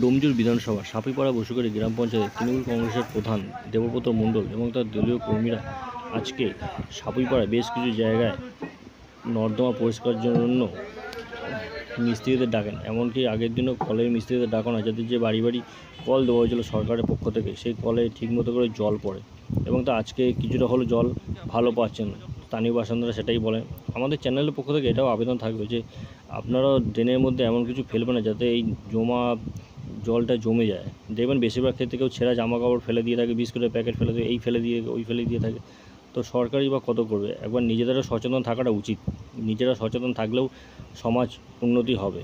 ডোমজুর বিধানসভা সাপিপাড়া বসুকারী গ্রাম পঞ্চায়েত তৃণমূল কংগ্রেসের প্রধান দেবব্রত মণ্ডল এবং তার দলীয় কর্মীরা আজকে সাপিপাড়ায় বেশ কিছু জায়গায় নর্দমা পরিষ্কারের জন্য মিস্ত্রিদের ডাকেন। এমনকি আগের দিনও কলের মিস্ত্রিদের ডাকানো হয়, যাদের যে বাড়ি বাড়ি কল দেওয়া হয়েছিল সরকারের পক্ষ থেকে, সেই কলে ঠিকমতো করে জল পড়ে এবং তা আজকে কিছুটা হলো জল ভালো পাচ্ছেন স্থানীয় বাসিন্দারা, সেটাই বলেন। আমাদের চ্যানেলের পক্ষ থেকে এটাও আবেদন থাকবে যে আপনারা ড্রেনের মধ্যে এমন কিছু ফেলবেন না যাতে এই জলটা জমে যায়। দেখবেন বেশিরভাগ ক্ষেত্রে কেউ ছেঁড়া জামা কাপড় ফেলে দিয়ে থাকে, বিস্কুটের প্যাকেট ফেলে দিয়ে, এই ফেলে দিয়ে ওই ফেলে দিয়ে থাকে। তো সরকারই বা কত করবে? একবার নিজেদেরও সচেতন থাকাটা উচিত। নিজেরা সচেতন থাকলেও সমাজ উন্নতি হবে।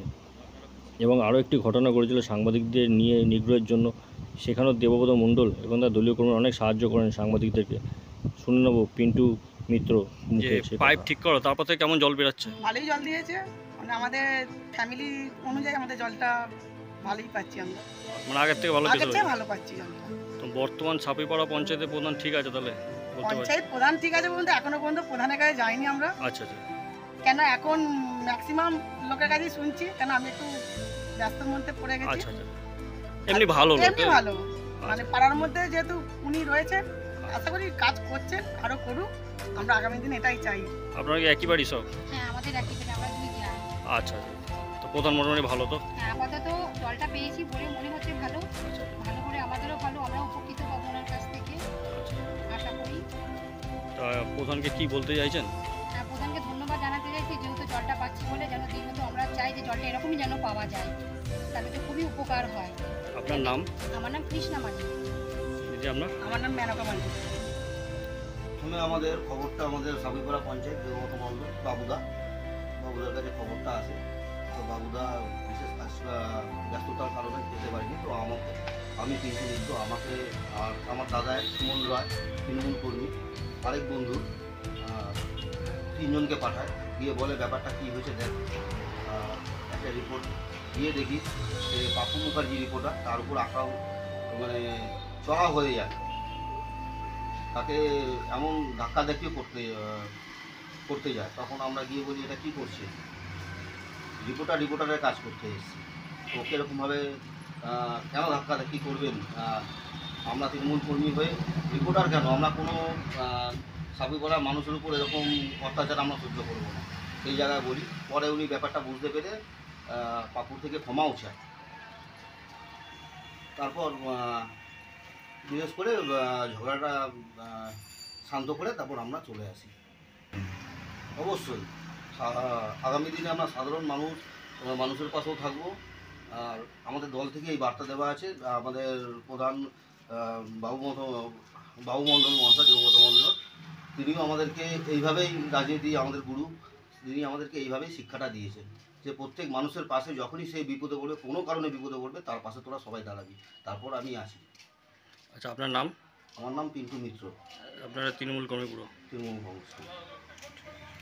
এবং আরও একটি ঘটনা ঘটেছিল সাংবাদিকদের নিয়ে নিগ্রহের জন্য, সেখানেও দেবব্রত মণ্ডল এবং তার দলীয় কর্মীরা অনেক সাহায্য করেন সাংবাদিকদেরকে। শুনে নেব পিন্টু মিত্র মুখে। পাইপ ঠিক করো, তারপর থেকে কেমন জল বেরোচ্ছে? ভালোই জল দিয়েছে, মানে আমাদের ফ্যামিলি অনুযায়ী আমাদের জলটা ভালোই পাচ্ছি আমরা, মানে আগের থেকে ভালো আগের থেকে ভালো পাচ্ছি জলটা। তো বর্তমান সাপিপাড়া পঞ্চায়েতের প্রধান ঠিক আছে তাহলে? পঞ্চায়েত প্রধান ঠিক আছে বলতে এখনো পর্যন্ত প্রধানের কাছে যাইনি আমরা। আচ্ছা আচ্ছা। কেন এখন ম্যাক্সিমাম লোকের কাছেই শুনছি, কেন আমি একটু ব্যস্তর মধ্যে পড়ে গেছি। আচ্ছা আচ্ছা। এমনি ভালো এমনি ভালো, মানে পাড়ার মধ্যে যেহেতু উনি রয়েছেন, আশা করি কাজ করছেন, আরো করুক। আমরা আগামী দিন এটাই চাই। আপনারা কি একই বাড়ি সব? হ্যাঁ, আমাদের একই বাড়ি, আমরা দুই গ্রাম। আচ্ছা আচ্ছা। তো প্রধান মোটামুটি ভালো তো? হ্যাঁ, আপাতত জলটা পেয়েছি বলে মনে হচ্ছে ভালো। ভালো করে আমাদেরও ভালো, আমরা উপকৃত পাবো ওনার কাছ থেকে আশা করি। তা প্রধানকে কি বলতে চাইছেন? হ্যাঁ, প্রধানকে ধন্যবাদ জানাতে চাইছি, যেহেতু জলটা পাচ্ছি বলে, যেন দ্বিতীয়ত আমরা চাই যে জলটা এরকমই যেন পাওয়া যায়, তাহলে তো খুবই উপকার হয়। আপনার নাম? আমার নাম কৃষ্ণা মাঝি। দিদি আপনার? আমার নাম মেনকা মাঝি। প্রথমে আমাদের খবরটা আমাদের সাপিপাড়া পঞ্চায়েত দেবব্রত মণ্ডল বাবুদার কাছে খবরটা আসে। তো বাবুদা বিশেষ ব্যস্ততার কারণে যেতে পারিনি। তো আমি কিন্তু আমাকে আর আমার দাদা সুমন রায় তৃণমূল কর্মী আরেক বন্ধু তিনজনকে পাঠায়, গিয়ে বলে ব্যাপারটা কী হয়েছে দেখ। একটা রিপোর্ট দিয়ে দেখি সে পাপু মুখার্জি রিপোর্টার, তার উপর আঁকাও মানে চড়া হয়ে যায়। তাকে এমন ধাক্কাধাক্কি করতে যায়। তখন আমরা গিয়ে বলি এটা কী করছে, রিপোর্টারের কাজ করতে এসেছি, তো ওকে এরকমভাবে কেন ধাক্কাধাক্কি করবেন? আমরা তৃণমূল কর্মী হয়ে রিপোর্টার কেন, আমরা কোনো সাপিপাড়ার মানুষের উপর এরকম অত্যাচার আমরা সহ্য করবো না, সেই জায়গায় বলি। পরে উনি ব্যাপারটা বুঝতে পেরে পাপুর থেকে ক্ষমাও চায়। তারপর বিশেষ করে ঝগড়াটা শান্ত করে তারপর আমরা চলে আসি। অবশ্যই আগামী দিনে আমরা সাধারণ মানুষের পাশেও থাকবো। আর আমাদের দল থেকে এই বার্তা দেওয়া আছে, আমাদের প্রধান বাবু মণ্ডল মহাশয়, দেবব্রত মণ্ডল, তিনিও আমাদেরকে এইভাবেই রাজনীতি, আমাদের গুরু, তিনি আমাদেরকে এইভাবেই শিক্ষাটা দিয়েছেন যে প্রত্যেক মানুষের পাশে যখনই সে বিপদে পড়বে, কোনো কারণে বিপদে পড়বে, তার পাশে তোরা সবাই দাঁড়াবি। তারপর আমি আসি। আচ্ছা, আপনার নাম? আমার নাম পিন্টু মিত্র, আপনারা তৃণমূল কর্মী পুরো? তৃণমূল কংগ্রেস।